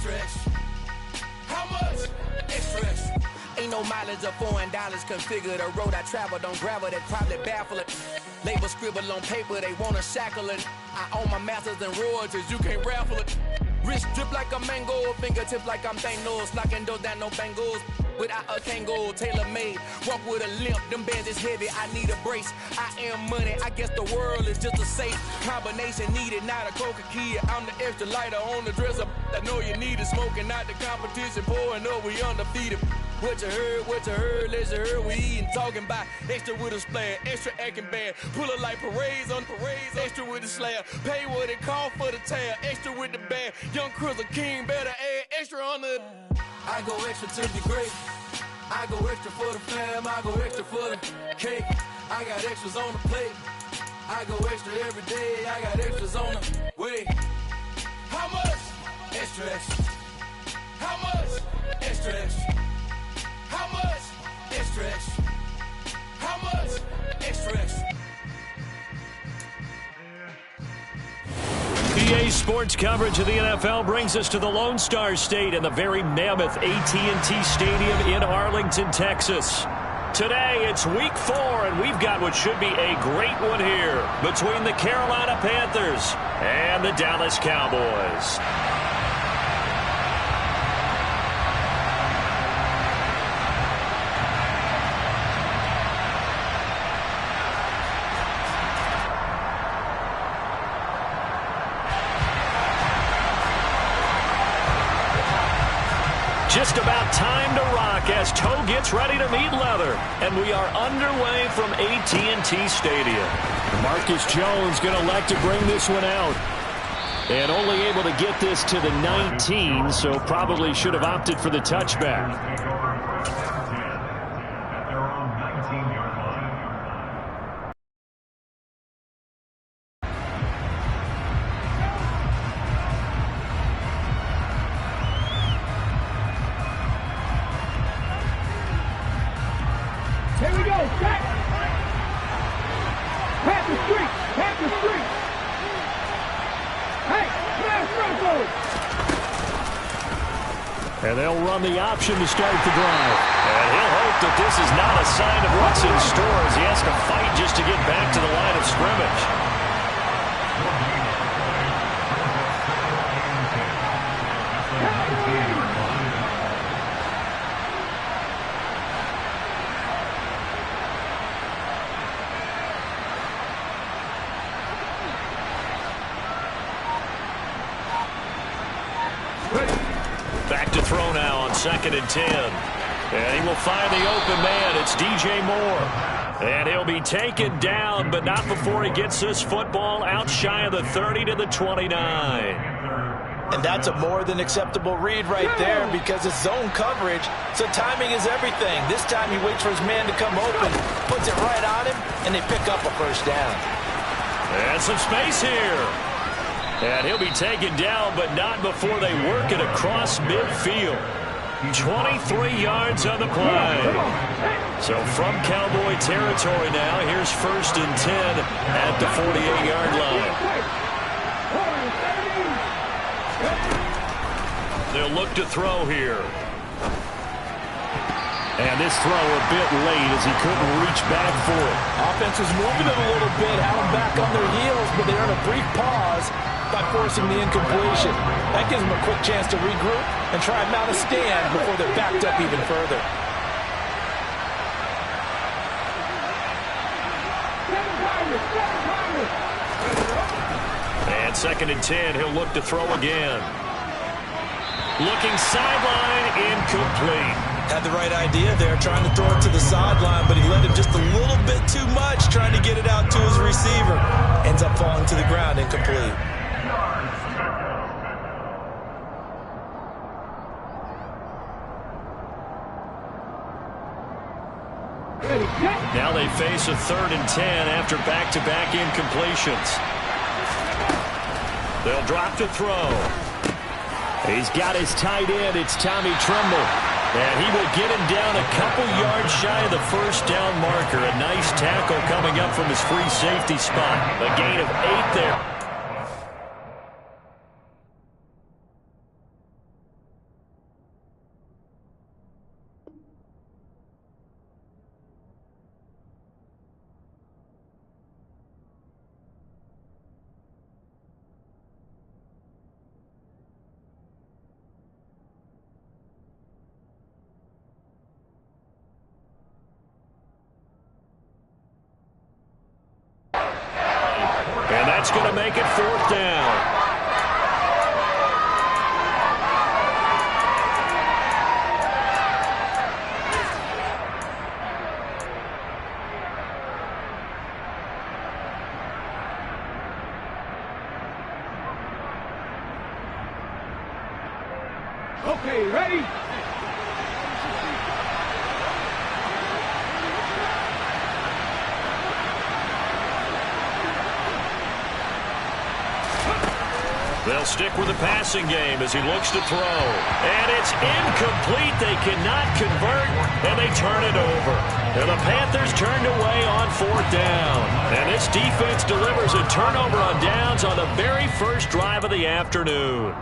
Extra, extra. How much? Extra, extra. Ain't no mileage of $4. Configure the road I travel. Don't gravel, that probably baffle it. Label scribble on paper, they wanna shackle it. I own my masters and royalties, you can't raffle it. Wrist drip like a mango, fingertips like I'm Thanos. Knocking those down, no bangles. Without a Kango, tailor-made. Walk with a limp, them bands is heavy, I need a brace. I am money, I guess the world is just a safe combination needed, not a coca key. I'm the extra lighter on the dresser. I know you need it, smoking out the competition, pouring up, we undefeated. What you heard, let's heard, we eating, talking about extra with a splash, extra acting bad. Pull it like parades on parades, extra with the slab. Pay what it cost for the tab, extra with the bag. Young Crumz a king, better add extra on the. I go extra to the grave. I go extra for the fam, I go extra for the cake. I got extras on the plate. I go extra every day, I got extras on the way. How much? Extra, extra. How much? Extra, extra. How much? Extra, extra. How much? Extra, extra. PA Sports coverage of the NFL brings us to the Lone Star State and the very mammoth AT&T Stadium in Arlington, Texas. Today, it's Week 4, and we've got what should be a great one here between the Carolina Panthers and the Dallas Cowboys. Just about time to rock as toe gets ready to meet leather. And we are underway from AT&T Stadium. Marcus Jones going to elect to bring this one out. And only able to get this to the 19, so probably should have opted for the touchback. Here we go, set! Panther Street! Panther Street! Hey, smash Bronco! And they'll run the option to start the drive. And he'll hope that this is not a sign of what's in store as he has to fight just to get back to the line of scrimmage. Back to throw now on 2nd and 10. And he will find the open man. It's DJ Moore. And he'll be taken down, but not before he gets this football out shy of the 30 to the 29. And that's a more than acceptable read right there because it's zone coverage, so timing is everything. This time he waits for his man to come open, puts it right on him, and they pick up a first down. And some space here. And he'll be taken down, but not before they work it across midfield. 23 yards on the play. So from Cowboy territory now, here's 1st and 10 at the 48-yard line. They'll look to throw here. And this throw a bit late as he couldn't reach back for it. Offense was moving it a little bit, had them back on their heels, but they earned a brief pause by forcing the incompletion. That gives them a quick chance to regroup and try and mount a stand before they're backed up even further. And 2nd and 10, he'll look to throw again. Looking sideline, incomplete. Had the right idea there, trying to throw it to the sideline, but he let him just a little bit too much, trying to get it out to his receiver. Ends up falling to the ground, incomplete. Now they face a 3rd and 10 after back-to-back incompletions. They'll drop to throw. He's got his tight end. It's Tommy Tremble. And he will get him down a couple yards shy of the first down marker. A nice tackle coming up from his free safety spot. A gain of 8 there. That's going to make it 4th down. Okay, ready? They'll stick with the passing game as he looks to throw. And it's incomplete. They cannot convert, and they turn it over. And the Panthers turned away on 4th down. And this defense delivers a turnover on downs on the very first drive of the afternoon.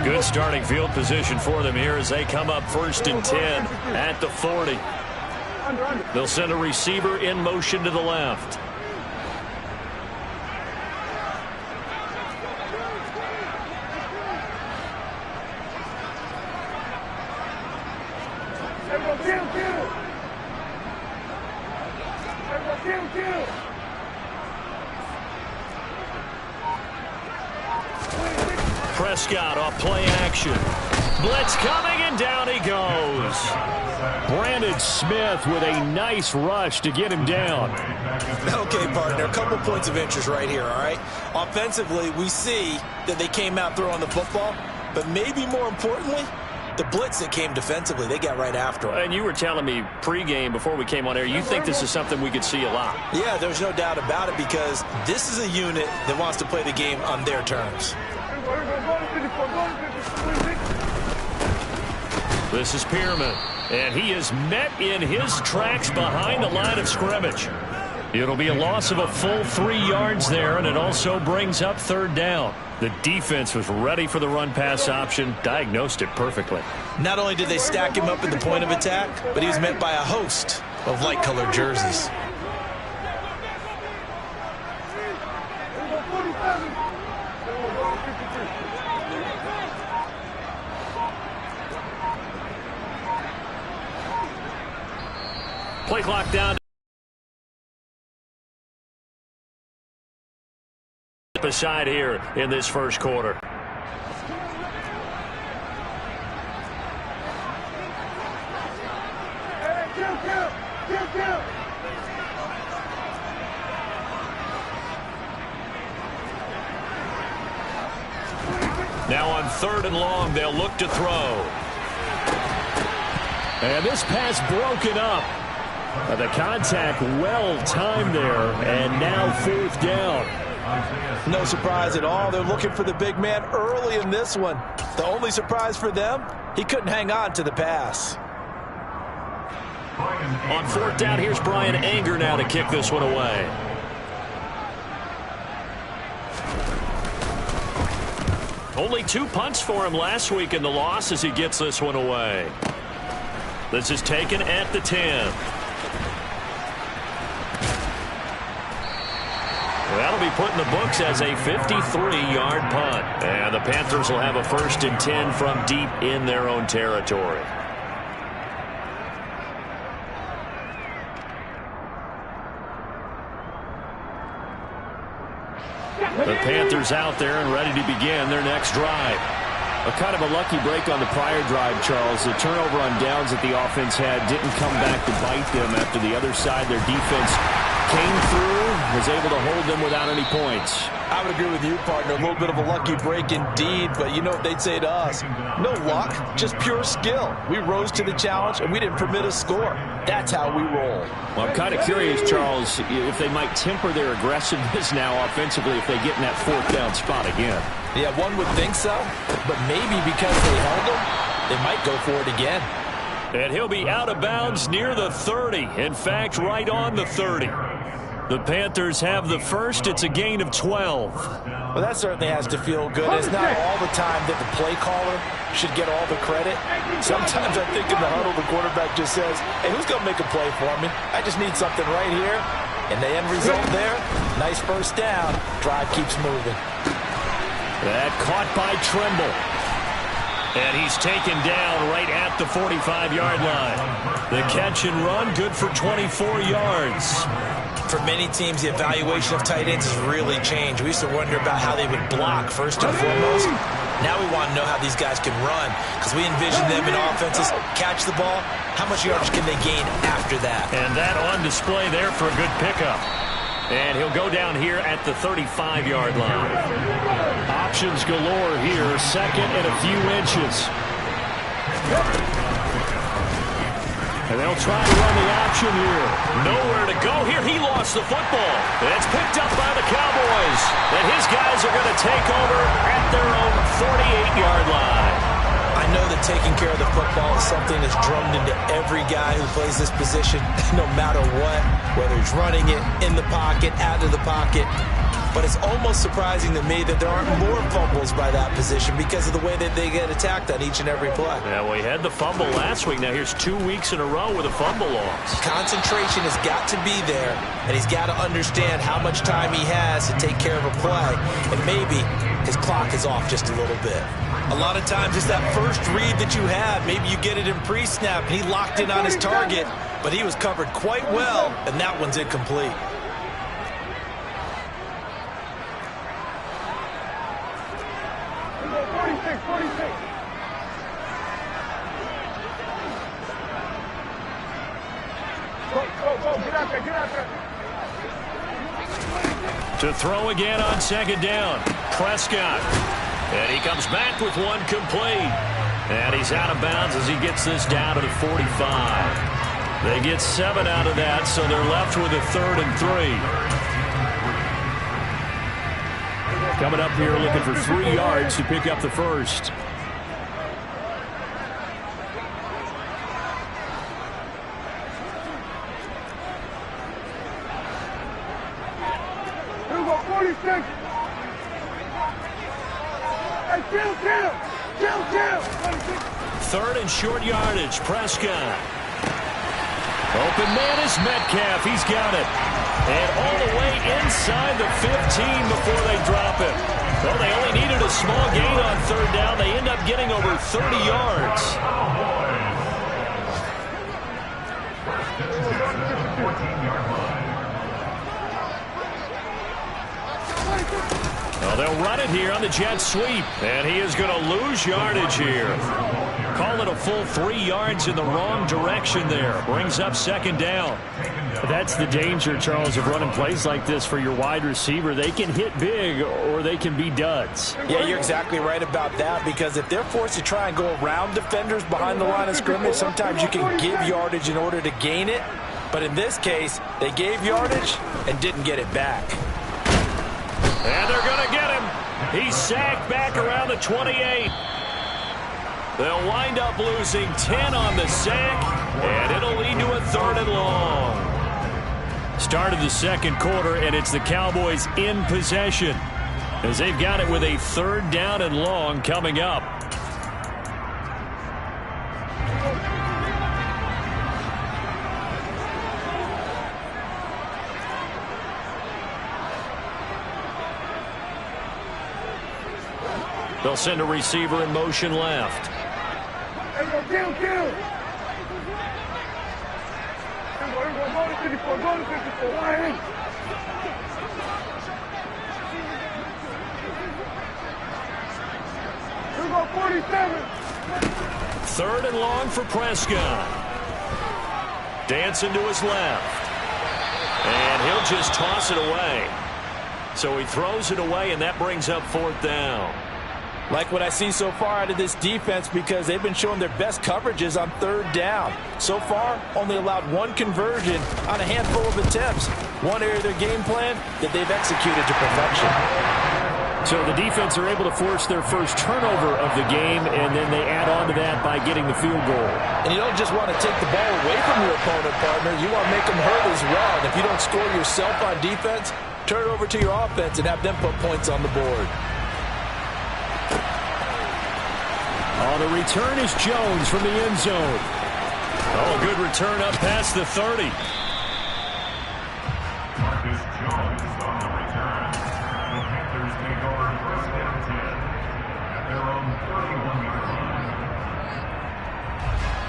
Good starting field position for them here as they come up 1st and 10 at the 40. They'll send a receiver in motion to the left. Prescott off play action. Blitz coming, and down he goes. Brandon Smith with a nice rush to get him down. Okay, partner, a couple points of interest right here, all right? Offensively, we see that they came out throwing the football, but maybe more importantly, the blitz that came defensively, they got right after him. And you were telling me pregame before we came on air, you think this is something we could see a lot. Yeah, there's no doubt about it because this is a unit that wants to play the game on their terms. This is Pearman, and he is met in his tracks behind the line of scrimmage. It'll be a loss of a full 3 yards there, and it also brings up 3rd down. The defense was ready for the run-pass option, diagnosed it perfectly. Not only did they stack him up at the point of attack, but he was met by a host of light-colored jerseys. Play clock down. Aside here in this first quarter. Now on 3rd and long, they'll look to throw. And this pass broken up. The contact well timed there, and now 4th down. No surprise at all. They're looking for the big man early in this one. The only surprise for them, he couldn't hang on to the pass. On 4th down, here's Brian Anger now to kick this one away. Only 2 punts for him last week in the loss as he gets this one away. This is taken at the 10. That'll be put in the books as a 53-yard punt. And the Panthers will have a 1st and 10 from deep in their own territory. The Panthers out there and ready to begin their next drive. A kind of a lucky break on the prior drive, Charles. The turnover on downs that the offense had didn't come back to bite them after the other side. Their defense came through, was able to hold them without any points. I would agree with you, partner. A little bit of a lucky break indeed, but you know what they'd say to us? No luck, just pure skill. We rose to the challenge, and we didn't permit a score. That's how we roll. Well, I'm kind of curious, Charles, if they might temper their aggressiveness now offensively if they get in that 4th down spot again. Yeah, one would think so, but maybe because they held them, they might go for it again. And he'll be out of bounds near the 30. In fact, right on the 30. The Panthers have the first. It's a gain of 12. Well, that certainly has to feel good. It's not all the time that the play caller should get all the credit. Sometimes I think in the huddle, the quarterback just says, hey, who's going to make a play for me? I just need something right here. And the end result there, nice 1st down. Drive keeps moving. That caught by Trimble. And he's taken down right at the 45-yard line. The catch and run, good for 24 yards. For many teams, the evaluation of tight ends has really changed. We used to wonder about how they would block first and foremost. Now we want to know how these guys can run, because we envision them in offenses catch the ball. How much yardage can they gain after that? And that on display there for a good pickup. And he'll go down here at the 35-yard line. Options galore here, second and a few inches. And they'll try to run the option here. Nowhere to go here. He lost the football. It's picked up by the Cowboys. And his guys are going to take over at their own 48-yard line. I know that taking care of the football is something that's drummed into every guy who plays this position, no matter what, whether he's running it, in the pocket, out of the pocket. But it's almost surprising to me that there aren't more fumbles by that position because of the way that they get attacked on each and every play. Yeah, we had the fumble last week. Now here's 2 weeks in a row with a fumble loss. Concentration has got to be there, and he's got to understand how much time he has to take care of a play. And maybe his clock is off just a little bit. A lot of times it's that first read that you have. Maybe you get it in pre-snap, and he locked in on his target, but he was covered quite well, and that one's incomplete. To throw again on second down, Prescott. And he comes back with one complete. And he's out of bounds as he gets this down to the 45. They get 7 out of that, so they're left with a 3rd and 3. Coming up here looking for 3 yards to pick up the first. Third and short yardage, Prescott. Open man is Metcalf. He's got it. And all the way inside the 15 before they drop it. Well, they only needed a small gain on 3rd down. They end up getting over 30 yards. Well, they'll run it here on the jet sweep. And he is going to lose yardage here. Call it a full 3 yards in the wrong direction there. Brings up second down. That's the danger, Charles, of running plays like this for your wide receiver. They can hit big or they can be duds. Yeah, you're exactly right about that, because if they're forced to try and go around defenders behind the line of scrimmage, sometimes you can give yardage in order to gain it. But in this case, they gave yardage and didn't get it back. And they're going to get him. He's sacked back around the 28. They'll wind up losing 10 on the sack, and it'll lead to a 3rd and long. Start of the second quarter, and it's the Cowboys in possession as they've got it with a 3rd down and long coming up. They'll send a receiver in motion left. Third and long for Prescott. Dancing to his left. And he'll just toss it away. So he throws it away, and that brings up 4th down. Like what I see so far out of this defense, because they've been showing their best coverages on 3rd down. So far, only allowed 1 conversion on a handful of attempts. One area of their game plan that they've executed to perfection. So the defense are able to force their first turnover of the game, and then they add on to that by getting the field goal. And you don't just want to take the ball away from your opponent, partner. You want to make them hurt as well. And if you don't score yourself on defense, turn it over to your offense and have them put points on the board. On the return is Jones from the end zone. Oh, good return up past the 30.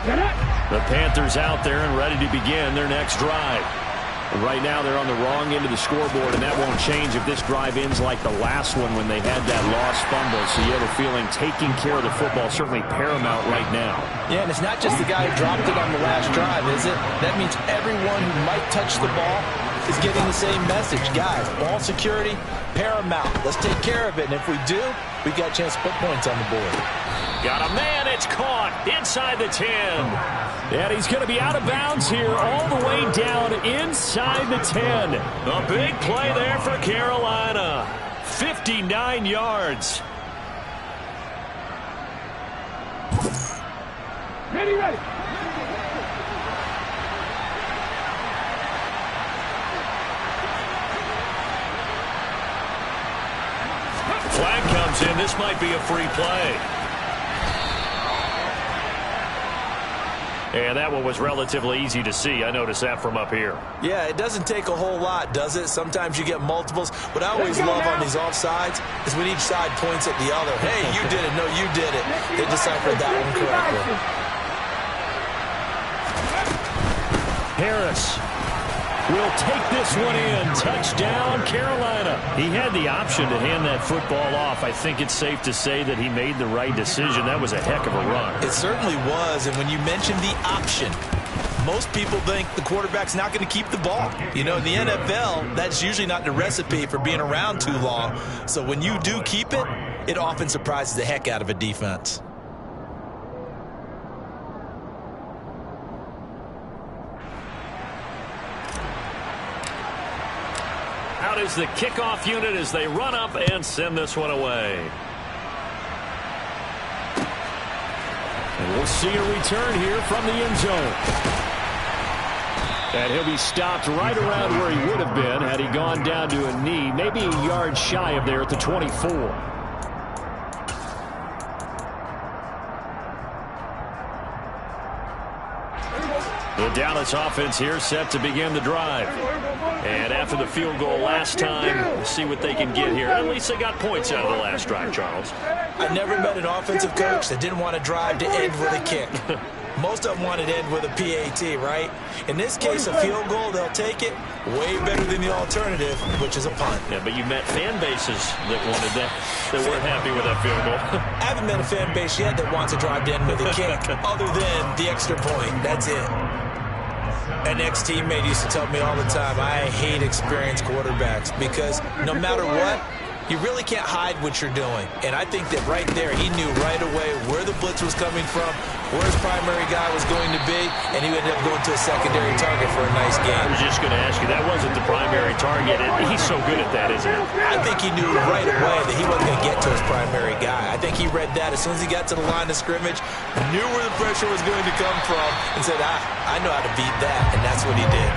The Panthers out there and ready to begin their next drive. And right now they're on the wrong end of the scoreboard, and that won't change if this drive ends like the last one when they had that lost fumble. So you have a feeling taking care of the football is certainly paramount right now. Yeah, and it's not just the guy who dropped it on the last drive, is it? That means everyone who might touch the ball is getting the same message. Guys, ball security, paramount. Let's take care of it, and if we do, we've got a chance to put points on the board. Got a man, it's caught inside the 10. And he's going to be out of bounds here all the way down inside the 10. A big play there for Carolina. 59 yards. Ready. Flag comes in. This might be a free play. And that one was relatively easy to see. I noticed that from up here. Yeah, it doesn't take a whole lot, does it? Sometimes you get multiples. What I always love on these offsides is when each side points at the other. Hey, you did it. No, you did it. They deciphered that one correctly. Harris will take this one in. Touchdown, Carolina. He had the option to hand that football off. I think it's safe to say that he made the right decision. That was a heck of a run. It certainly was, and when you mentioned the option, most people think the quarterback's not going to keep the ball. You know, in the NFL, that's usually not the recipe for being around too long. So when you do keep it, it often surprises the heck out of a defense. Out is the kickoff unit as they run up and send this one away. And we'll see a return here from the end zone. And he'll be stopped right around where he would have been had he gone down to a knee, maybe a yard shy of there at the 24. The Dallas offense here set to begin the drive. And after the field goal last time, we'll see what they can get here. At least they got points out of the last drive, Charles. I've never met an offensive coach that didn't want to drive to end with a kick. Most of them wanted to end with a PAT, right? In this case, a field goal, they'll take it way better than the alternative, which is a punt. Yeah, but you met fan bases that wanted that, that weren't happy with that field goal. I haven't met a fan base yet that wants to drive to end with a kick, other than the extra point. That's it. An ex-teammate used to tell me all the time, I hate experienced quarterbacks because no matter what, you really can't hide what you're doing. And I think that right there, he knew right away where the blitz was coming from, where his primary guy was going to be, and he ended up going to a secondary target for a nice game. I was just going to ask you, that wasn't the primary target. He's so good at that, isn't he? I think he knew right away that he wasn't going to get to his primary guy. I think he read that as soon as he got to the line of scrimmage, knew where the pressure was going to come from, and said, I know how to beat that, and that's what he did.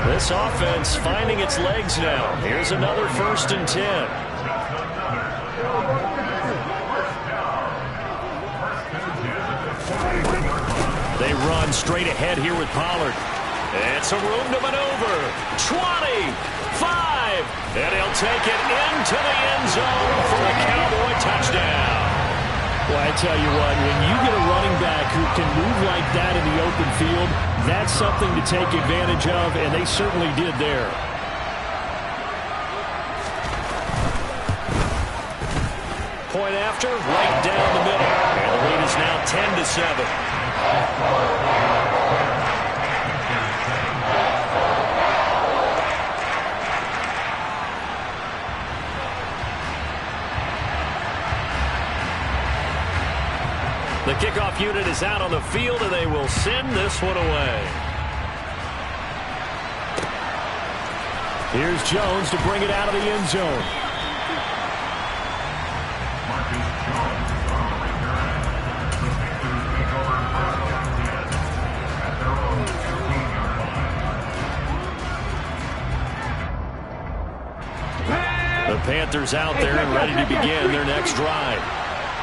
This offense finding its legs now. Here's another 1st and 10. They run straight ahead here with Pollard. And some room to maneuver. 25, and he'll take it into the end zone for a Cowboy touchdown. Well, I tell you what, when you get a running back who can move like that in the open field, that's something to take advantage of, and they certainly did there. Point after, right down the middle. And the lead is now 10-7. The kickoff unit is out on the field, and they will send this one away. Here's Jones to bring it out of the end zone. The Panthers out there and ready to begin their next drive.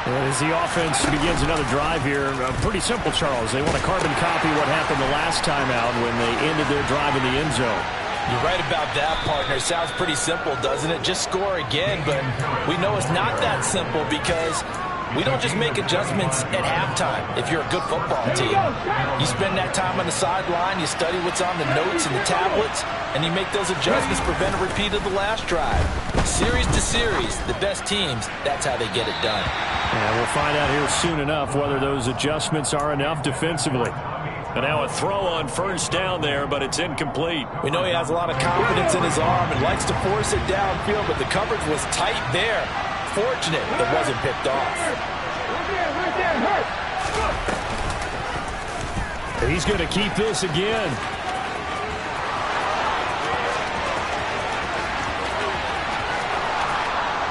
As the offense begins another drive here, pretty simple, Charles. They want to carbon copy what happened the last time out when they ended their drive in the end zone. You're right about that, partner. It sounds pretty simple, doesn't it? Just score again, but we know it's not that simple because We don't just make adjustments at halftime if you're a good football team. You spend that time on the sideline, you study what's on the notes and the tablets, and you make those adjustments, prevent a repeat of the last drive. Series to series, the best teams, that's how they get it done. And we'll find out here soon enough whether those adjustments are enough defensively. And now a throw on first down there, but it's incomplete. We know he has a lot of confidence in his arm and likes to force it downfield, but the coverage was tight there. Fortunate it wasn't picked off. And he's going to keep this again.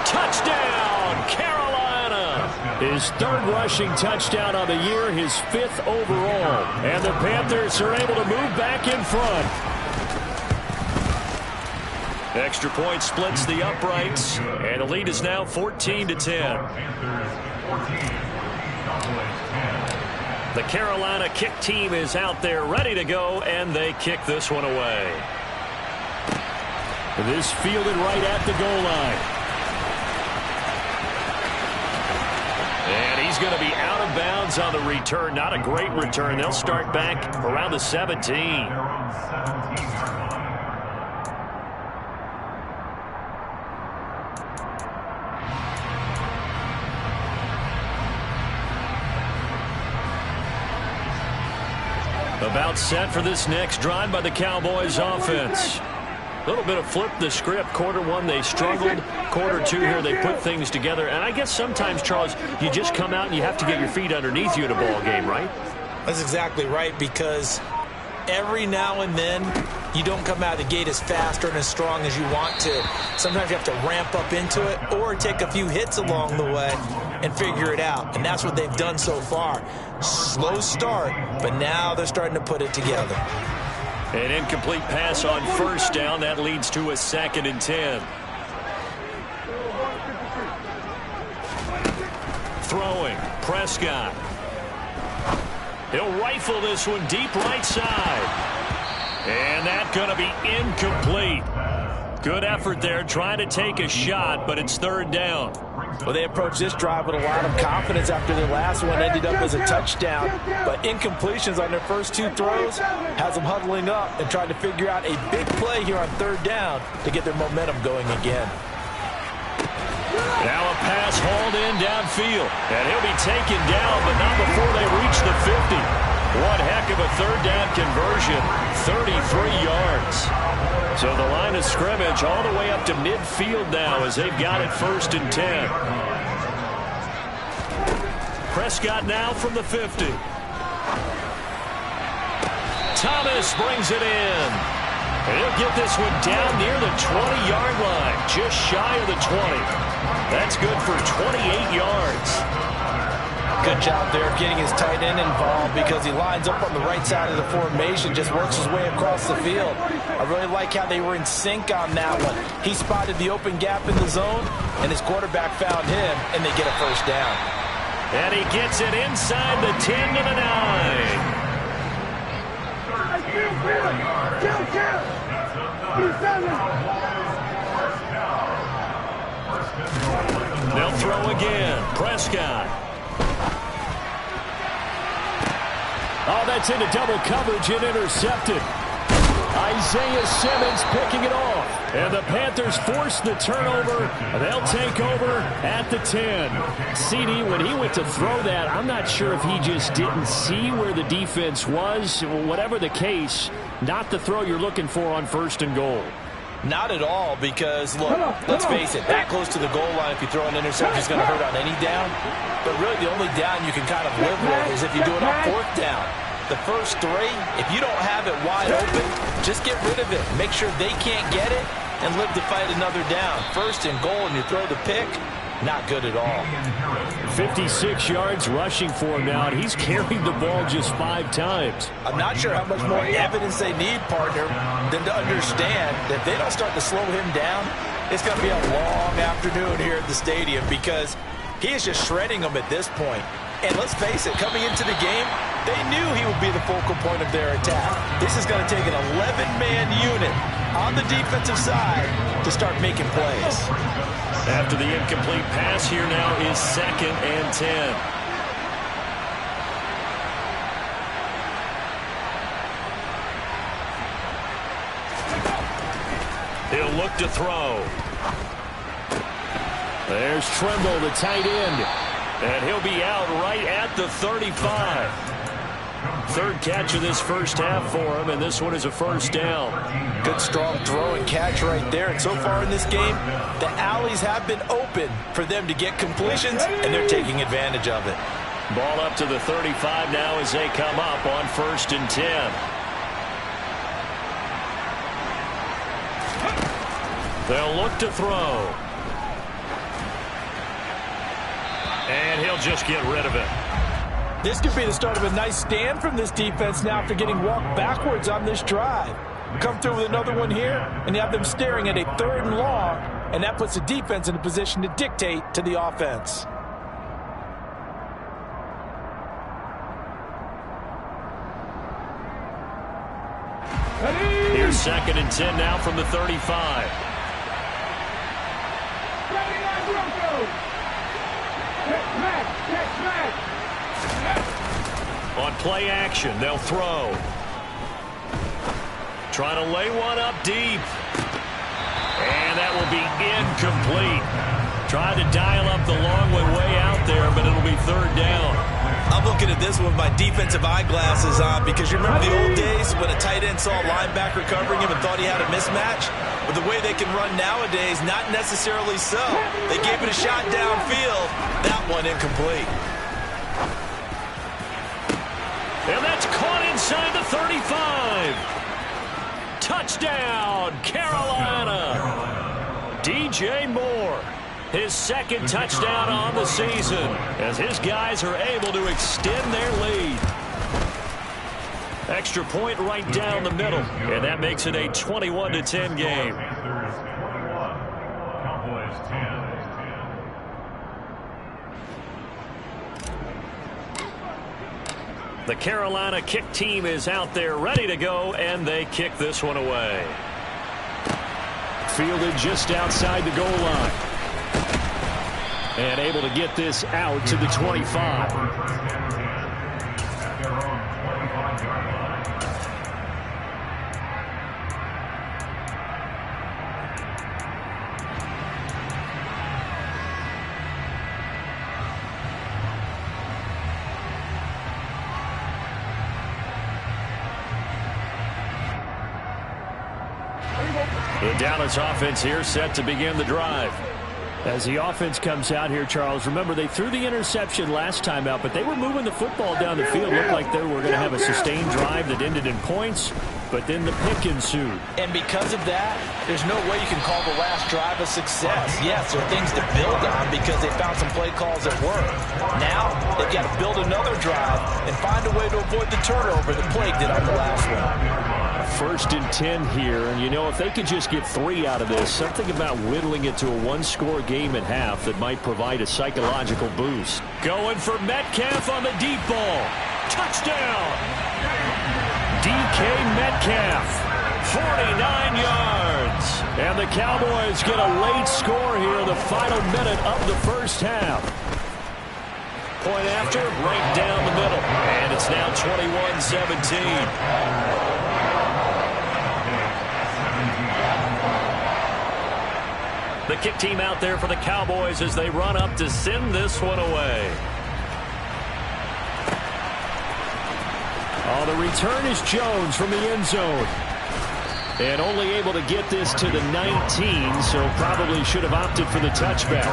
Touchdown, Carolina! His third rushing touchdown on the year, his 5th overall. And the Panthers are able to move back in front. Extra point splits the uprights, and the lead is now 14-10. The Carolina kick team is out there ready to go, and they kick this one away. This fielded right at the goal line. And he's going to be out of bounds on the return. Not a great return. They'll start back around the 17. About set for this next drive by the Cowboys offense. A little bit of flip the script. Quarter one, they struggled. Quarter two here, they put things together. And I guess sometimes, Charles, you just come out and you have to get your feet underneath you in a ball game, right? That's exactly right, because every now and then you don't come out of the gate as fast or as strong as you want to. Sometimes you have to ramp up into it or take a few hits along the way and figure it out. And that's what they've done so far. Slow start, but now they're starting to put it together. An incomplete pass on first down. That leads to a 2nd and 10. Throwing, Prescott. He'll rifle this one deep right side. And that's going to be incomplete. Good effort there, trying to take a shot, but it's 3rd down. Well, they approached this drive with a lot of confidence after their last one ended up as a touchdown. But incompletions on their first 2 throws has them huddling up and trying to figure out a big play here on 3rd down to get their momentum going again. Now a pass hauled in downfield. And he'll be taken down, but not before they reach the 50. One heck of a 3rd down conversion, 33 yards. So the line of scrimmage all the way up to midfield now as they've got it 1st and 10. Prescott now from the 50. Thomas brings it in. And he'll get this one down near the 20-yard line, just shy of the 20. That's good for 28 yards. Good job there getting his tight end involved because he lines up on the right side of the formation, just works his way across the field. I really like how they were in sync on that one. He spotted the open gap in the zone, and his quarterback found him, and they get a 1st down. And he gets it inside the 10 to the 9. They'll throw again. Prescott. Oh, that's into double coverage and intercepted. Isaiah Simmons picking it off. And the Panthers force the turnover. They'll take over at the 10. CD, when he went to throw that, I'm not sure if he just didn't see where the defense was. Whatever the case, not the throw you're looking for on 1st and goal. Not at all, because, look, let's face it, that close to the goal line, if you throw an interception, is going to hurt on any down. But really, the only down you can kind of live with is if you do it on 4th down. The first 3, if you don't have it wide open, just get rid of it. Make sure they can't get it and live to fight another down. 1st and goal, and you throw the pick, not good at all. 56 yards rushing for him now, and he's carried the ball just 5 times. I'm not sure how much more evidence they need, partner, than to understand that if they don't start to slow him down, it's going to be a long afternoon here at the stadium because he is just shredding them at this point. And let's face it, coming into the game, they knew he would be the focal point of their attack. This is going to take an 11-man unit on the defensive side to start making plays. After the incomplete pass, here now is 2nd and 10. He'll look to throw. There's Trimble, the tight end. And he'll be out right at the 35. 3rd catch of this first half for him, and this one is a first down. Good, strong throw and catch right there. And so far in this game, the alleys have been open for them to get completions, and they're taking advantage of it. Ball up to the 35 now as they come up on 1st and 10. They'll look to throw. And he'll just get rid of it. This could be the start of a nice stand from this defense now after getting walked backwards on this drive. Come through with another one here, and you have them staring at a 3rd and long, and that puts the defense in a position to dictate to the offense. Here's 2nd and 10 now from the 35. On play action, they'll throw. Trying to lay one up deep. And that will be incomplete. Tried to dial up the long way out there, but it'll be 3rd down. I'm looking at this one with my defensive eyeglasses on because you remember the old days when a tight end saw a linebacker covering him and thought he had a mismatch? With the way they can run nowadays, not necessarily so. They gave it a shot downfield. That one incomplete. And that's caught inside the 35. Touchdown, Carolina. DJ Moore, his 2nd touchdown on the season as his guys are able to extend their lead. Extra point right down the middle, and that makes it a 21-10 game. Cowboys 10. The Carolina kick team is out there ready to go, and they kick this one away. Fielded just outside the goal line. And able to get this out to the 25. The Dallas offense here set to begin the drive. As the offense comes out here, Charles, remember they threw the interception last time out, but they were moving the football down the field. Looked like they were going to have a sustained drive that ended in points, but then the pick ensued. And because of that, there's no way you can call the last drive a success. Yes, there are things to build on because they found some play calls that work. Now, they've got to build another drive and find a way to avoid the turnover that plagued it on the last one. 1st and 10 here, and you know, if they could just get 3 out of this, something about whittling it to a 1-score game at half that might provide a psychological boost. Going for Metcalf on the deep ball. Touchdown! DK Metcalf, 49 yards. And the Cowboys get a late score here, the final minute of the first half. Point after, right down the middle. And it's now 21-17. The kick team out there for the Cowboys as they run up to send this one away. Oh, the return is Jones from the end zone. And only able to get this to the 19, so probably should have opted for the touchback.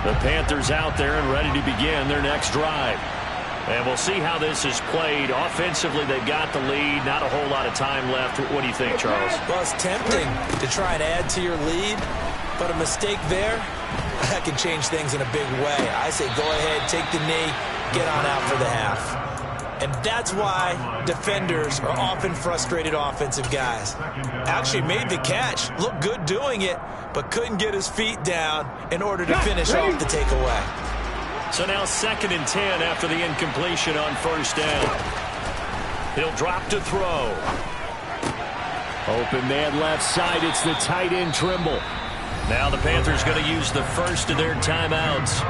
The Panthers out there and ready to begin their next drive. And we'll see how this is played. Offensively, they've got the lead. Not a whole lot of time left. What do you think, Charles? Well, it's tempting to try and add to your lead, but a mistake there that can change things in a big way. I say go ahead, take the knee, get on out for the half. And that's why defenders are often frustrated offensive guys. Actually made the catch, looked good doing it, but couldn't get his feet down in order to finish off the takeaway. So now 2nd and 10 after the incompletion on 1st down. He'll drop to throw. Open man left side. It's the tight end Trimble. Now the Panthers going to use the first of their timeouts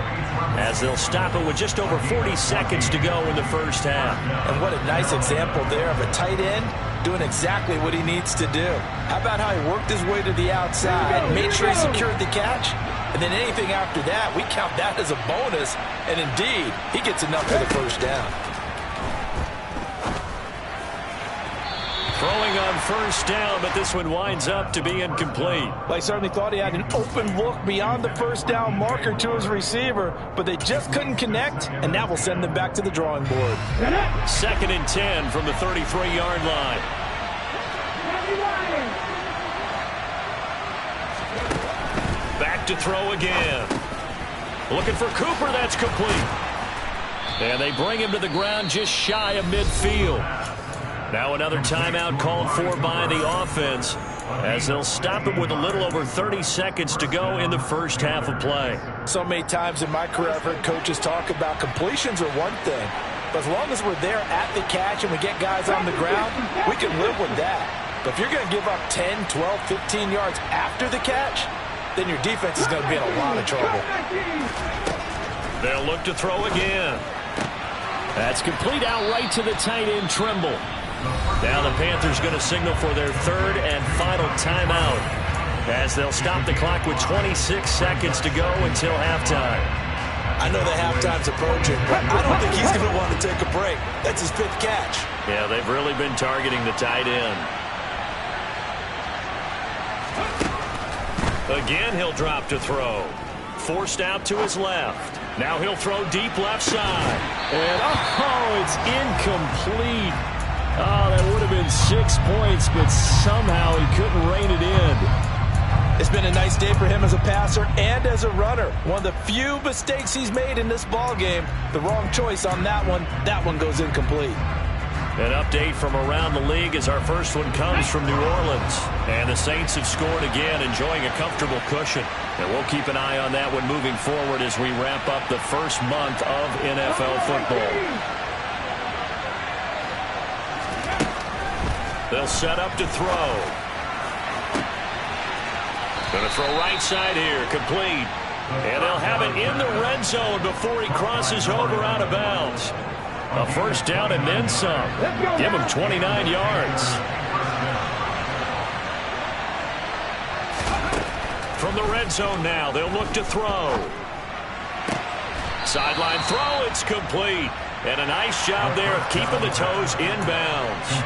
as they'll stop it with just over 40 seconds to go in the 1st half. And what a nice example there of a tight end doing exactly what he needs to do. How about how he worked his way to the outside, made sure he secured the catch, and then anything after that, we count that as a bonus. And indeed, he gets enough for the 1st down. Throwing on 1st down, but this one winds up to be incomplete. Well, I certainly thought he had an open look beyond the 1st down marker to his receiver, but they just couldn't connect, and that will send them back to the drawing board. 2nd and 10 from the 33-yard line. Back to throw again. Looking for Cooper, that's complete. And they bring him to the ground just shy of midfield. Now another timeout called for by the offense as they'll stop him with a little over 30 seconds to go in the 1st half of play. So many times in my career I've heard coaches talk about completions are one thing, but as long as we're there at the catch and we get guys on the ground, we can live with that. But if you're going to give up 10, 12, 15 yards after the catch, then your defense is going to be in a lot of trouble. They'll look to throw again. That's complete out right to the tight end Trimble. Now the Panthers going to signal for their 3rd and final timeout as they'll stop the clock with 26 seconds to go until halftime. I know that halftime's approaching, but I don't think he's going to want to take a break. That's his 5th catch. Yeah, they've really been targeting the tight end. Again, he'll drop to throw. Forced out to his left. Now he'll throw deep left side. And, oh, it's incomplete. Oh, that would have been 6 points, but somehow he couldn't rein it in. It's been a nice day for him as a passer and as a runner. One of the few mistakes he's made in this ball game. The wrong choice on that one. That one goes incomplete. An update from around the league as our first one comes from New Orleans. And the Saints have scored again, enjoying a comfortable cushion. And we'll keep an eye on that one moving forward as we wrap up the 1st month of NFL football. They'll set up to throw. Going to throw right side here, complete. And they'll have it in the red zone before he crosses over out of bounds. A 1st down and then some. Give him 29 yards. From the red zone now, they'll look to throw. Sideline throw, it's complete. And a nice job there of keeping the toes inbounds.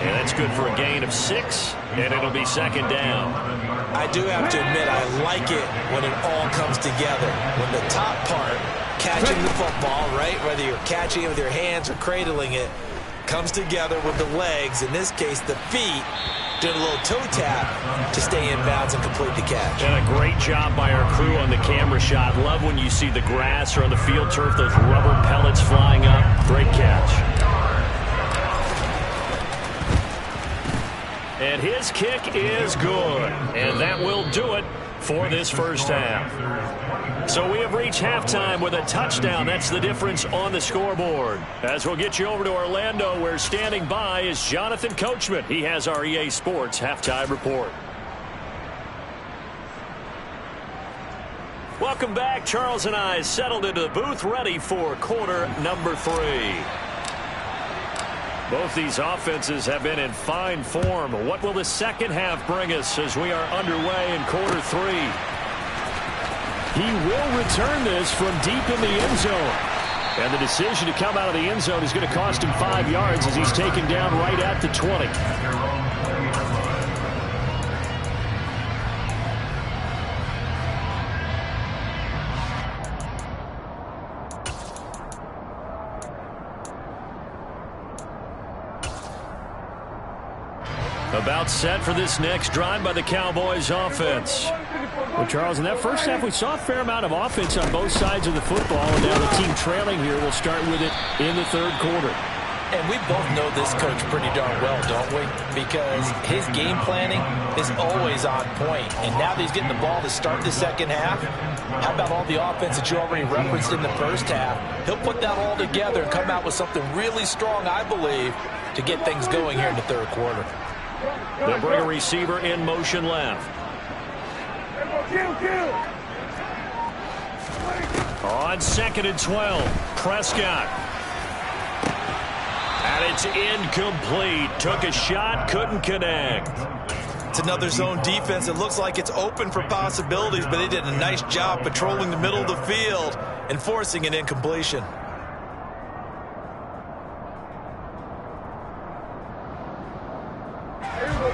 And that's good for a gain of 6, and it'll be 2nd down. I do have to admit, I like it when it all comes together. When the top part, catching the football, right, whether you're catching it with your hands or cradling it, comes together with the legs, in this case the feet, doing a little toe tap to stay in bounds and complete the catch. And a great job by our crew on the camera shot. Love when you see the grass or on the field turf, those rubber pellets flying up. Great catch. And his kick is good. And that will do it for this 1st half. So we have reached halftime with a touchdown. That's the difference on the scoreboard. As we'll get you over to Orlando, where standing by is Jonathan Coachman. He has our EA Sports halftime report. Welcome back. Charles and I settled into the booth, ready for quarter number 3. Both these offenses have been in fine form. What will the 2nd half bring us as we are underway in quarter 3? He will return this from deep in the end zone. And the decision to come out of the end zone is going to cost him 5 yards as he's taken down right at the 20. About set for this next drive by the Cowboys offense. Well, Charles, in that first half, we saw a fair amount of offense on both sides of the football, and now the team trailing here will start with it in the third quarter. And we both know this coach pretty darn well, don't we? Because his game planning is always on point. And now that he's getting the ball to start the second half, how about all the offense that you already referenced in the first half? He'll put that all together and come out with something really strong, I believe, to get things going here in the third quarter. They'll bring a receiver in motion left. On 2nd and 12, Prescott. And it's incomplete. Took a shot, couldn't connect. It's another zone defense. It looks like it's open for possibilities, but they did a nice job patrolling the middle of the field and forcing an incompletion.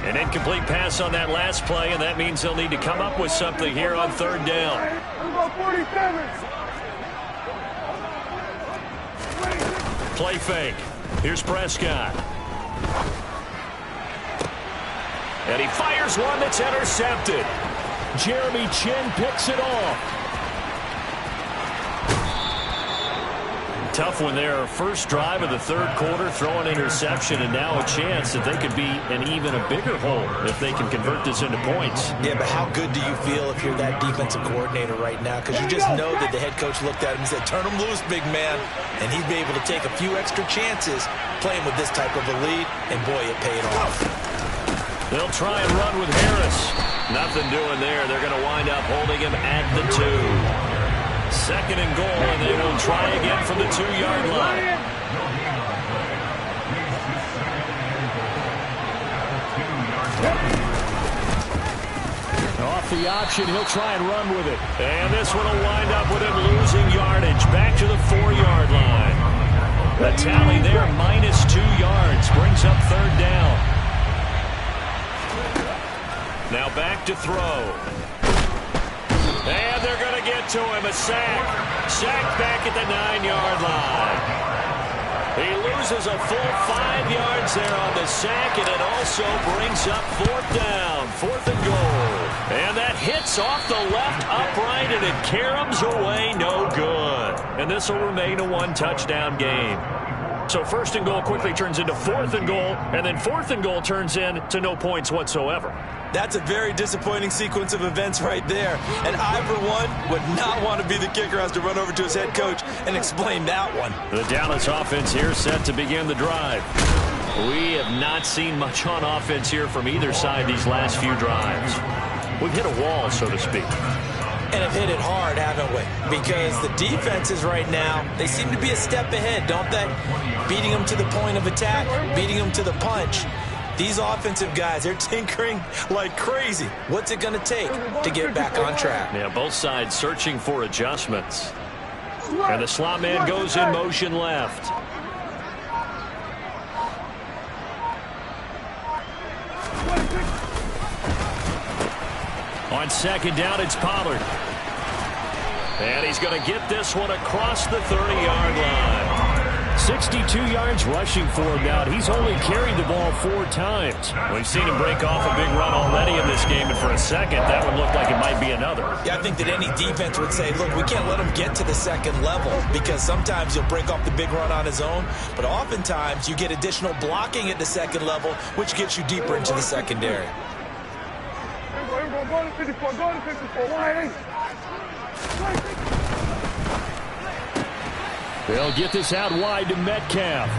An incomplete pass on that last play, and that means they'll need to come up with something here on third down. Play fake. Here's Prescott. And he fires one that's intercepted. Jeremy Chin picks it off. Tough one there. First drive of the third quarter, throw an interception, and now a chance that they could be in even a bigger hole if they can convert this into points. Yeah, but how good do you feel if you're that defensive coordinator right now? Because you just know that the head coach looked at him and said, turn him loose, big man. And he'd be able to take a few extra chances playing with this type of a lead, and boy, it paid off. They'll try and run with Harris. Nothing doing there. They're going to wind up holding him at the 2. 2nd and goal, and they will try again from the 2-yard line. Off the option, he'll try and run with it. And this one will wind up with him losing yardage back to the 4-yard line. The tally there, -2 yards, brings up third down. Now back to throw. And they're going to get to him. A sack. Sack back at the 9-yard line. He loses a full 5 yards there on the sack, and it also brings up 4th down. 4th and goal. And that hits off the left upright, and it caroms away, no good. And this will remain a 1-touchdown game. So 1st and goal quickly turns into 4th and goal, and then 4th and goal turns into no points whatsoever. That's a very disappointing sequence of events right there. And I, for one, would not want to be the kicker who has to run over to his head coach and explain that one. The Dallas offense here set to begin the drive. We have not seen much on offense here from either side these last few drives. We've hit a wall, so to speak. And have hit it hard, haven't we? Because the defenses right now, they seem to be a step ahead, don't they? Beating them to the point of attack, beating them to the punch. These offensive guys, they're tinkering like crazy. What's it going to take to get back on track? Yeah, both sides searching for adjustments. And the slot man goes in motion left. On 2nd down, it's Pollard. And he's going to get this one across the 30-yard line. 62 yards rushing for him now. He's only carried the ball 4 times. We've seen him break off a big run already in this game, and for a second, that one looked like it might be another. Yeah, I think that any defense would say, look, we can't let him get to the 2nd level, because sometimes he'll break off the big run on his own, but oftentimes you get additional blocking at the 2nd level, which gets you deeper into the secondary. They'll get this out wide to Metcalf.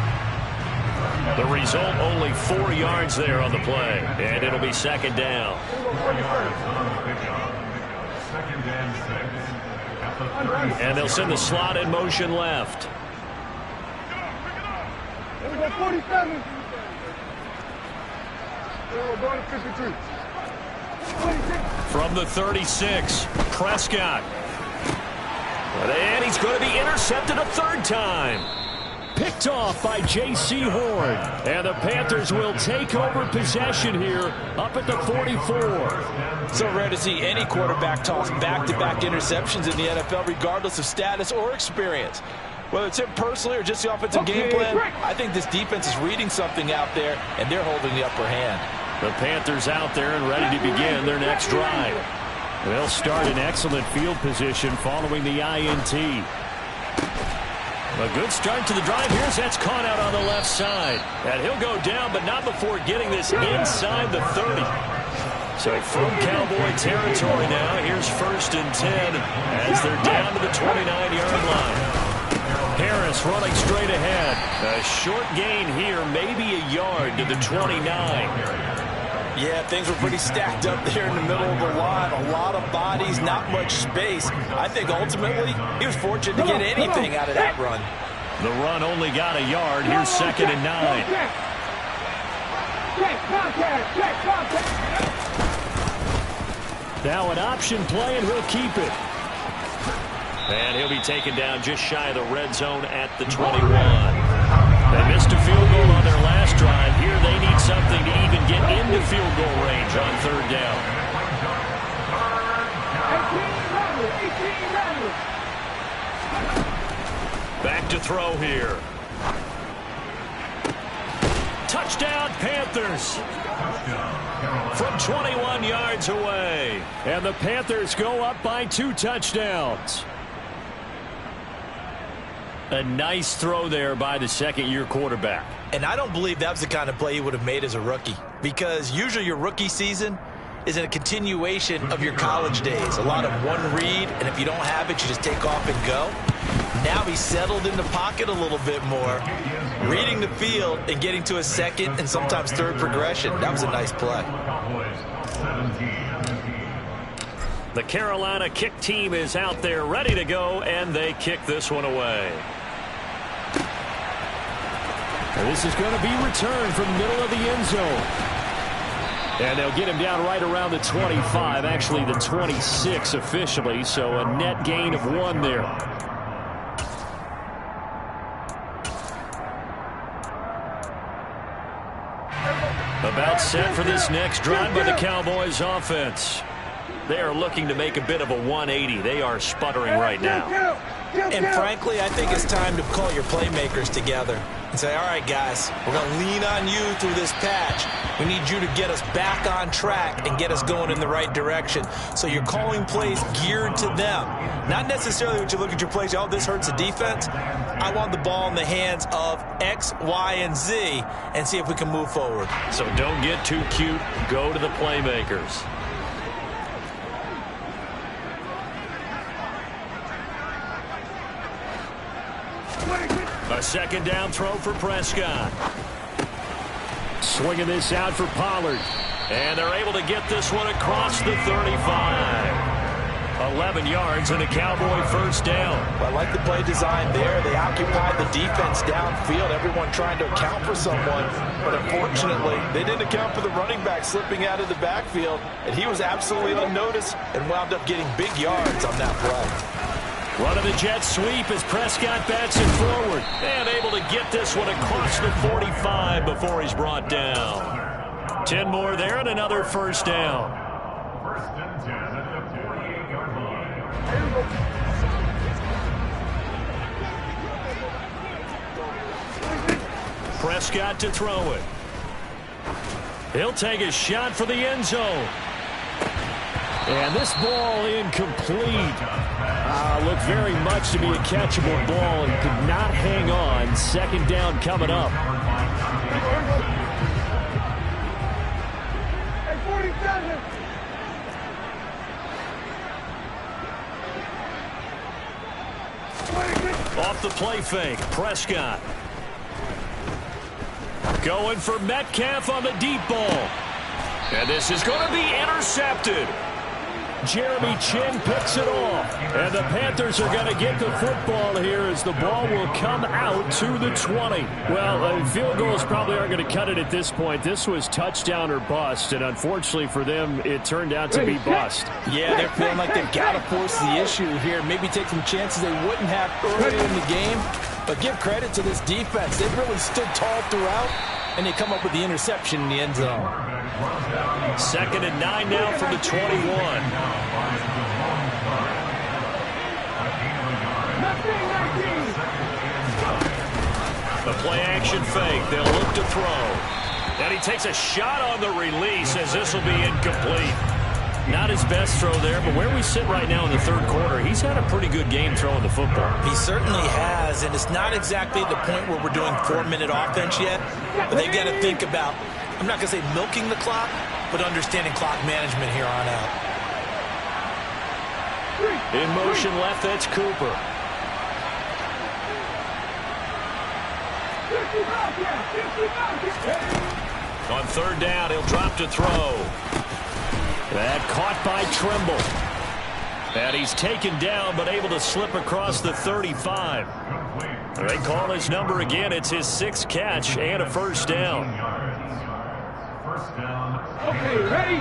The result, only 4 yards there on the play, and it'll be 2nd down. And they'll send the slot in motion left. From the 36, Prescott. And he's going to be intercepted a 3rd time. Picked off by J.C. Horn. And the Panthers will take over possession here up at the 44. So rare to see any quarterback toss back-to-back interceptions in the NFL, regardless of status or experience. Whether it's him personally or just the offensive game plan, I think this defense is reading something out there, and they're holding the upper hand. The Panthers out there and ready to begin their next drive. They'll start in excellent field position following the INT. A good start to the drive. That's caught out on the left side. And he'll go down, but not before getting this inside the 30. So from Cowboy territory now, here's 1st and 10 as they're down to the 29-yard line. Harris running straight ahead. A short gain here, maybe a yard to the 29. Yeah, things were pretty stacked up there in the middle of the line. A lot of bodies, not much space. I think ultimately he was fortunate to get anything out of that run. The run only got a yard. Here's 2nd and 9. Now an option play, and we'll keep it. And he'll be taken down just shy of the red zone at the 21. They missed a field goal on their last drive. Here they need something to even get into field goal range on 3rd down. Back to throw here. Touchdown, Panthers. From 21 yards away. And the Panthers go up by 2 touchdowns. A nice throw there by the second-year quarterback. And I don't believe that was the kind of play he would have made as a rookie, because usually your rookie season is a continuation of your college days. A lot of one read, and if you don't have it, you just take off and go. Now he's settled in the pocket a little bit more, reading the field and getting to a second and sometimes third progression. That was a nice play. The Carolina kick team is out there ready to go, and they kick this one away. And this is going to be returned from the middle of the end zone. And they'll get him down right around the 25, actually the 26 officially, so a net gain of 1 there. About set for this next drive by the Cowboys offense. They are looking to make a bit of a 180. They are sputtering right now. And frankly, I think it's time to call your playmakers together and say, all right, guys, we're going to lean on you through this patch. We need you to get us back on track and get us going in the right direction. So you're calling plays geared to them. Not necessarily when you look at your plays, oh, this hurts the defense. I want the ball in the hands of X, Y, and Z and see if we can move forward. So don't get too cute. Go to the playmakers. A 2nd down throw for Prescott. Swinging this out for Pollard. And they're able to get this one across the 35. 11 yards and a Cowboy 1st down. Well, I like the play design there. They occupied the defense downfield. Everyone trying to account for someone. But unfortunately, they didn't account for the running back slipping out of the backfield. And he was absolutely unnoticed and wound up getting big yards on that play. Running the jet sweep as Prescott bats it forward. And able to get this one across the 45 before he's brought down. 10 more there and another 1st down. 1st and 10 at the 48-yard line. Prescott to throw it. He'll take a shot for the end zone. And this ball incomplete. Looked very much to be a catchable ball and could not hang on. 2nd down coming up. Off the play fake, Prescott. Going for Metcalf on the deep ball. And this is going to be intercepted. Jeremy Chin picks it off. And the Panthers are going to get the football here as the ball will come out to the 20. Well, field goals probably aren't going to cut it at this point. This was touchdown or bust, and unfortunately for them, it turned out to be bust. Yeah, they're feeling like they've got to force the issue here. Maybe take some chances they wouldn't have earlier in the game. But give credit to this defense. They've really stood tall throughout, and they come up with the interception in the end zone. 2nd and 9 now from the 21. The play action fake. They'll look to throw. And he takes a shot on the release as this will be incomplete. Not his best throw there, but where we sit right now in the third quarter, he's had a pretty good game throwing the football. He certainly has, and it's not exactly the point where we're doing 4-minute offense yet, but they've got to think about, I'm not going to say milking the clock, but understanding clock management here on out. In motion left, that's Cooper. On third down, he'll drop to throw. That caught by Trimble. And he's taken down, but able to slip across the 35. They call his number again. It's his 6th catch and a first down. Okay, ready?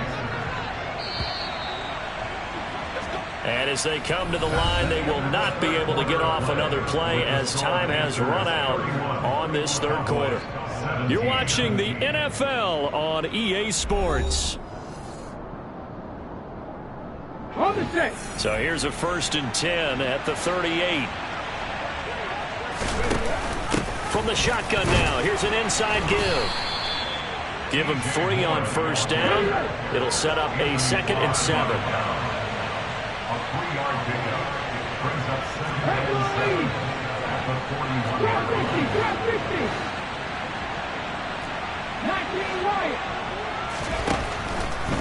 And as they come to the line, they will not be able to get off another play as time has run out on this third quarter. You're watching the NFL on EA Sports. So here's a 1st and 10 at the 38. From the shotgun now, here's an inside give. Give him 3 on first down. It'll set up a 2nd and 7. A 3-yard pickup brings up 2nd and 7 at the 41.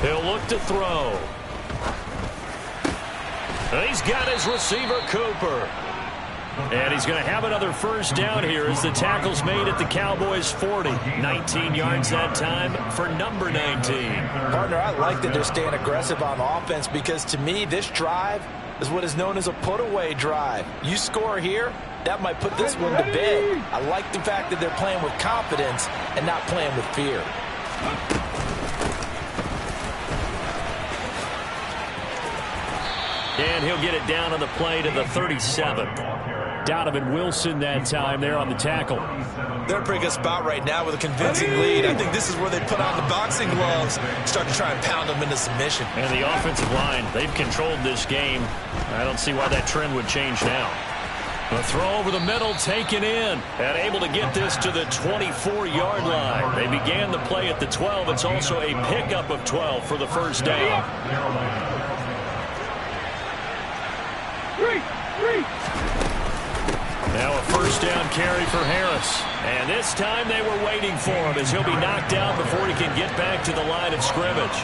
He'll look to throw. He's got his receiver, Cooper. And he's going to have another first down here as the tackle's made at the Cowboys' 40. 19 yards that time for number 19. Partner, I like that they're staying aggressive on offense because to me, this drive is what is known as a put-away drive. You score here, that might put this one to bed. I like the fact that they're playing with confidence and not playing with fear. And he'll get it down on the play to the 37. Donovan Wilson that time there on the tackle. They're in a pretty good spot right now with a convincing lead. I think this is where they put on the boxing gloves, start to try and pound them into submission. And the offensive line, they've controlled this game. I don't see why that trend would change now. The throw over the middle taken in and able to get this to the 24-yard line. They began the play at the 12. It's also a pickup of 12 for the first down. Now a first down carry for Harris. And this time they were waiting for him as he'll be knocked down before he can get back to the line of scrimmage.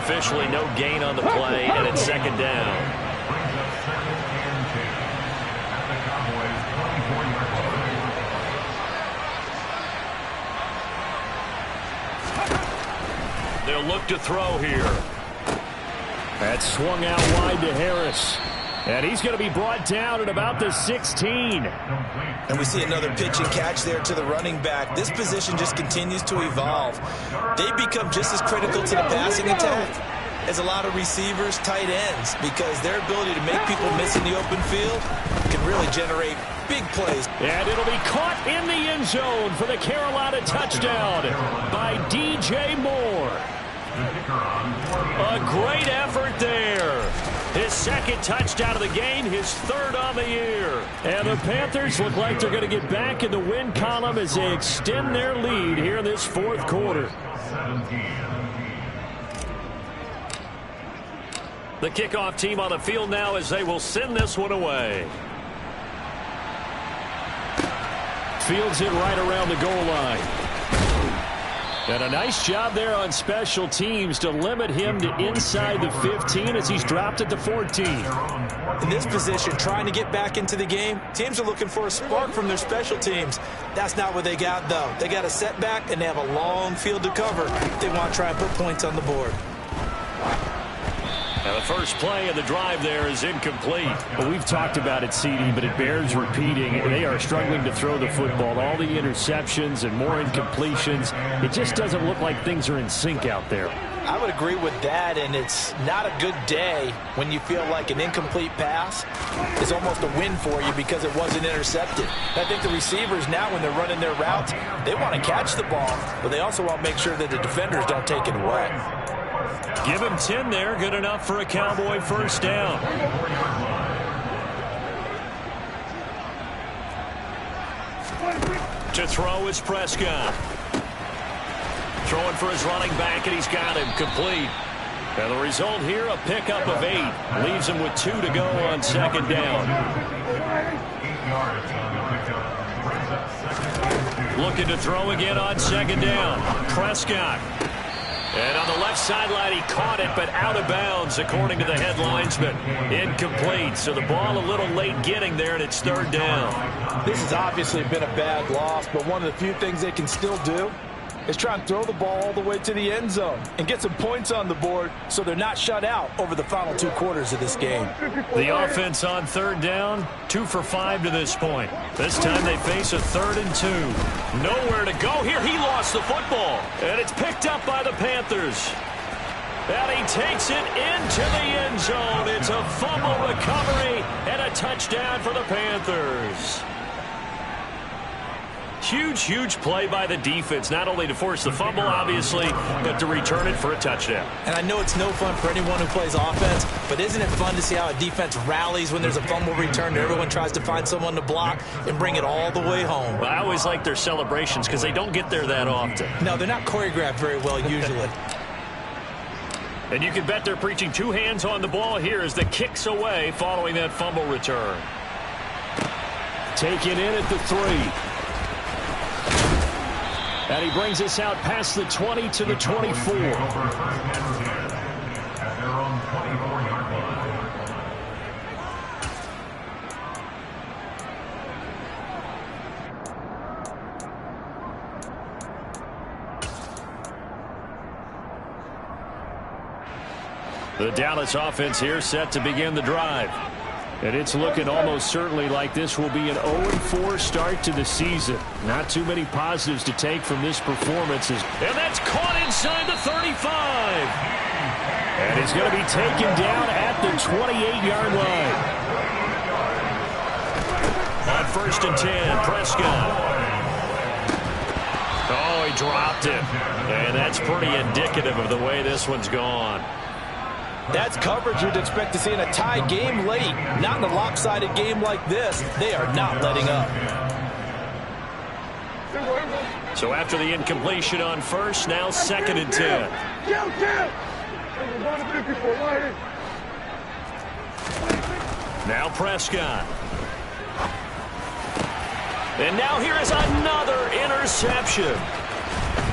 Officially no gain on the play, and it's 2nd down. They'll look to throw here. That swung out wide to Harris. And he's going to be brought down at about the 16. And we see another pitch and catch there to the running back. This position just continues to evolve. They become just as critical to the passing attack as a lot of receivers, tight ends, because their ability to make people miss in the open field can really generate big plays. And it'll be caught in the end zone for the Carolina touchdown by DJ Moore. A great effort there. His 2nd touchdown of the game, his 3rd on the year. And the Panthers look like they're going to get back in the win column as they extend their lead here in this 4th quarter. The kickoff team on the field now as they will send this one away. Fields it right around the goal line. And a nice job there on special teams to limit him to inside the 15 as he's dropped at the 14. In this position, trying to get back into the game, teams are looking for a spark from their special teams. That's not what they got, though. They got a setback, and they have a long field to cover. They want to try and put points on the board. Now the first play of the drive there is incomplete. Well, we've talked about it, CD, but it bears repeating. They are struggling to throw the football. All the interceptions and more incompletions. It just doesn't look like things are in sync out there. I would agree with that, and it's not a good day when you feel like an incomplete pass is almost a win for you because it wasn't intercepted. I think the receivers now, when they're running their routes, they want to catch the ball, but they also want to make sure that the defenders don't take it away. Give him 10 there. Good enough for a Cowboy first down. To throw is Prescott. Throwing for his running back, and he's got him complete. And the result here, a pickup of 8. Leaves him with 2 to go on second down. 8 yards on the pickup. Brings up second and 2. Looking to throw again on second down. Prescott. And on the left sideline, he caught it, but out of bounds, according to the headlines, but incomplete. So the ball a little late getting there, and it's third down. This has obviously been a bad loss, but one of the few things they can still do is try and throw the ball all the way to the end zone and get some points on the board so they're not shut out over the final 2 quarters of this game. The offense on third down, 2 for 5 to this point. This time they face a 3rd and 2. Nowhere to go here. He lost the football, and it's picked up by the Panthers. And he takes it into the end zone. It's a fumble recovery and a touchdown for the Panthers. Huge, huge play by the defense, not only to force the fumble, obviously, but to return it for a touchdown. And I know it's no fun for anyone who plays offense, but isn't it fun to see how a defense rallies when there's a fumble return and everyone tries to find someone to block and bring it all the way home? I always like their celebrations because they don't get there that often. No, they're not choreographed very well usually. And you can bet they're preaching 2 hands on the ball here as the kick's away following that fumble return. Taken in at the 3. And he brings us out past the 20 to the 24. At their own 24-yard line. The Dallas offense here set to begin the drive. And it's looking almost certainly like this will be an 0-4 start to the season. Not too many positives to take from this performance. And that's caught inside the 35. And he's going to be taken down at the 28-yard line. On 1st and 10, Prescott. Oh, he dropped it. And that's pretty indicative of the way this one's gone. That's coverage you'd expect to see in a tie game late. Not in a lopsided game like this. They are not letting up. So after the incompletion on 1st, now 2nd and 10. Now Prescott. And now here is another interception.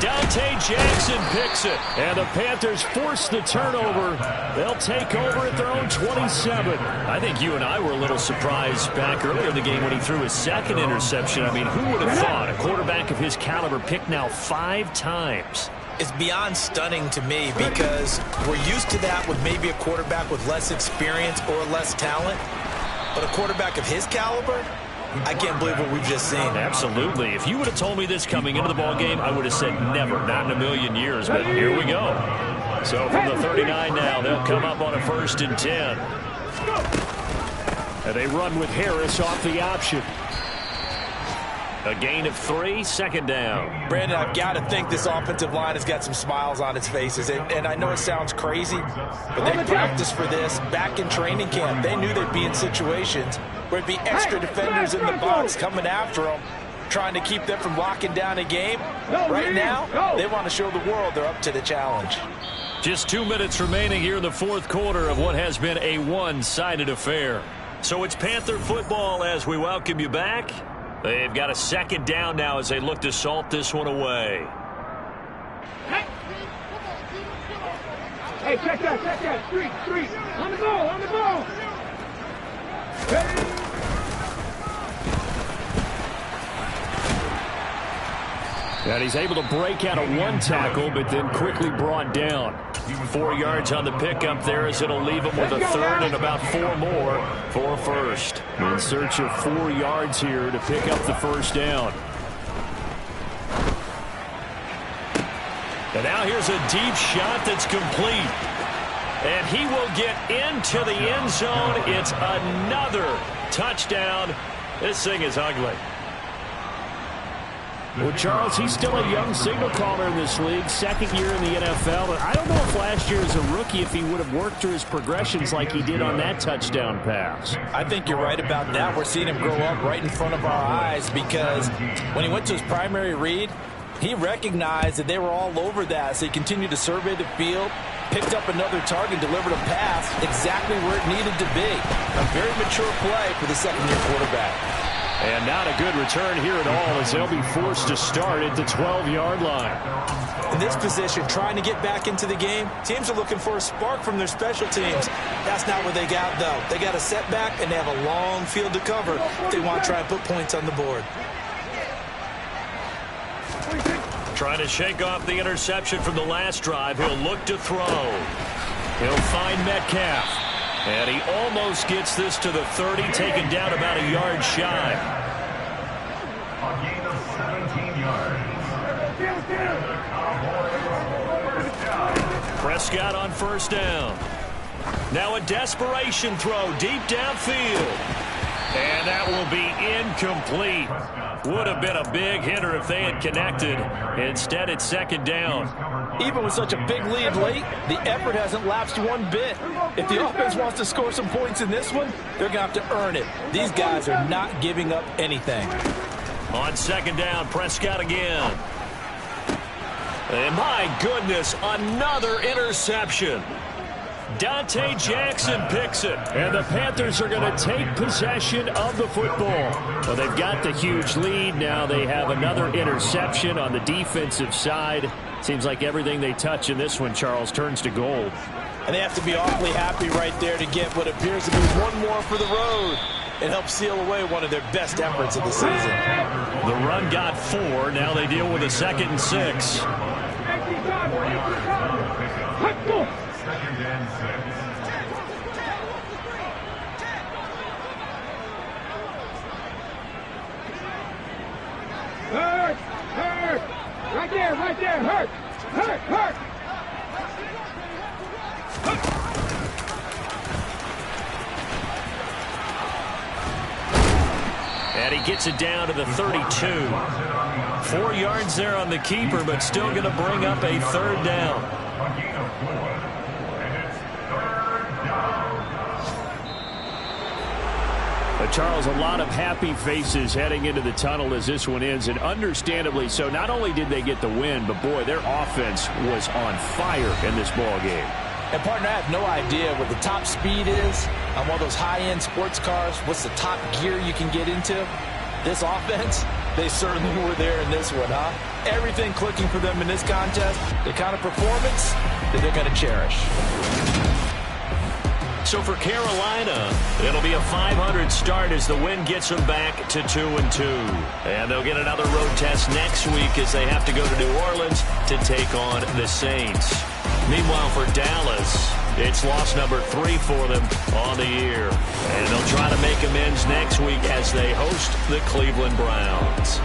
Dante Jackson picks it, and the Panthers force the turnover. They'll take over at their own 27. I think you and I were a little surprised back earlier in the game when he threw his 2nd interception. I mean, who would have thought a quarterback of his caliber picked now 5 times? It's beyond stunning to me because we're used to that with maybe a quarterback with less experience or less talent. But a quarterback of his caliber, I can't believe what we've just seen. Absolutely. If you would have told me this coming into the ballgame, I would have said never, not in a million years. But here we go. So from the 39 now, they'll come up on a 1st and 10. And they run with Harris off the option. A gain of 3, 2nd down. Brandon, I've got to think this offensive line has got some smiles on its faces. And I know it sounds crazy, but they practiced for this back in training camp. They knew they'd be in situations where it'd be extra defenders in the box coming after them, trying to keep them from locking down a game. Right now, they want to show the world they're up to the challenge. Just 2 minutes remaining here in the 4th quarter of what has been a one-sided affair. So it's Panther football as we welcome you back. They've got a 2nd down now as they look to salt this one away. Hey, check that. Street. On the ball. Ready? And he's able to break out of 1 tackle, but then quickly brought down. 4 yards on the pickup there as it'll leave him with a 3rd and about 4 more for a 1st. In search of 4 yards here to pick up the 1st down. And now here's a deep shot that's complete. And he will get into the end zone. It's another touchdown. This thing is ugly. Well, Charles, he's still a young signal caller in this league, 2nd year in the NFL. But I don't know if last year as a rookie, if he would have worked through his progressions like he did on that touchdown pass. I think you're right about that. We're seeing him grow up right in front of our eyes because when he went to his primary read, He recognized that they were all over that, so he continued to survey the field, picked up another target, delivered a pass exactly where it needed to be. A very mature play for the second-year quarterback. And not a good return here at all, as they'll be forced to start at the 12-yard line. In this position, trying to get back into the game, teams are looking for a spark from their special teams. That's not what they got, though. They got a setback, and they have a long field to cover if they want to try and put points on the board. Trying to shake off the interception from the last drive. He'll look to throw. He'll find Metcalf. And he almost gets this to the 30, taken down about a yard shy. A gain of 17 yards. The Cowboys first down. Prescott on first down. Now a desperation throw deep downfield. And that will be incomplete. Would have been a big hitter if they had connected. Instead, it's second down. Even with such a big lead late, the effort hasn't lapsed one bit. If the offense wants to score some points in this one, they're going to have to earn it. These guys are not giving up anything. On second down, Prescott again. And my goodness, another interception. Dante Jackson picks it, and the Panthers are going to take possession of the football. Well, they've got the huge lead. Now they have another interception on the defensive side. Seems like everything they touch in this one, Charles, turns to gold. And they have to be awfully happy right there to get what appears to be one more for the road and help seal away one of their best efforts of the season. The run got 4. Now they deal with a 2nd and 6. Second and 6. Hurt! Hurt! Right there! Hurt! Hurt! Hurt! And he gets it down to the 32. 4 yards there on the keeper, but still going to bring up a third down. A gain of 4. And it's third down. Charles, a lot of happy faces heading into the tunnel as this one ends, and understandably so. Not only did they get the win, but boy, their offense was on fire in this ball game. And partner, I have no idea what the top speed is on one of those high-end sports cars. What's the top gear you can get into? This offense, they certainly were there in this one, huh? Everything clicking for them in this contest, the kind of performance that they're going to cherish. So for Carolina, it'll be a 500 start as the win gets them back to 2-2. And they'll get another road test next week as they have to go to New Orleans to take on the Saints. Meanwhile, for Dallas, it's loss number 3 for them on the year. And they'll try to make amends next week as they host the Cleveland Browns.